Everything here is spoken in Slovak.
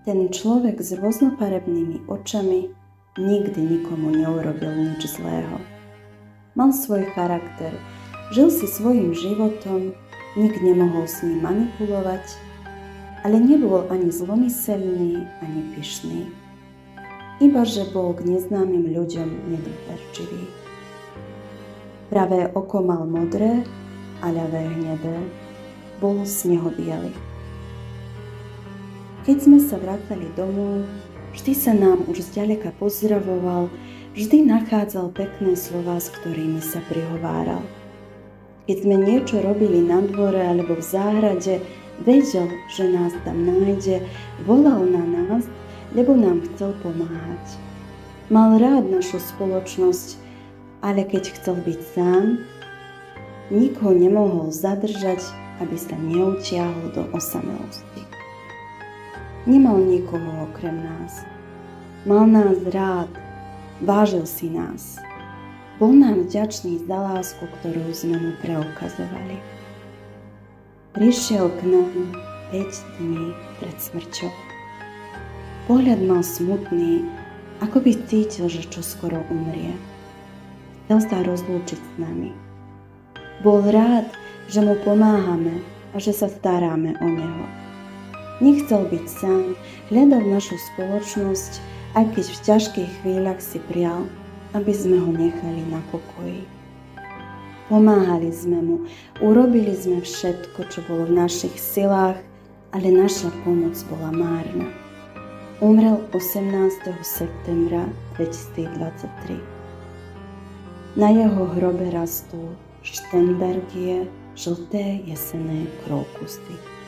Ten človek s rôznofarebnými očami nikdy nikomu neurobil nič zlého. Mal svoj charakter, žil si svojím životom, nik nemohol s ním manipulovať, ale nebol ani zlomyselný, ani pyšný. Ibaže bol k neznámym ľuďom nedôverčivý. Pravé oko mal modré a ľavé hnedé, bol snehobiely. Keď sme sa vracali domov, vždy sa nám už zďaleka pozdravoval, vždy nachádzal pekné slová, s ktorými sa prihováral. Keď sme niečo robili na dvore alebo v záhrade, vedel, že nás tam nájde, volal na nás, lebo nám chcel pomáhať. Mal rád našu spoločnosť, ale keď chcel byť sám, nikoho nemohol zadržať, aby sa neutiahol do osamelosti. Nemal nikoho okrem nás. Mal nás rád, vážil si nás. Bol nám vďačný za lásku, ktorú sme mu preukazovali. Prišiel k nám 5 dní pred smrťou. Pohľad mal smutný, ako by cítil, že čoskoro umrie. Chcel sa rozlúčiť s nami. Bol rád, že mu pomáhame a že sa staráme o neho. Nechcel byť sám, hľadal našu spoločnosť, aj keď v ťažkých chvíľach si prial, aby sme ho nechali na pokoji. Pomáhali sme mu, urobili sme všetko, čo bolo v našich silách, ale naša pomoc bola márna. Umrel 18. septembra 2023. Na jeho hrobe rastú Štenbergie, žlté jesenné krokusy.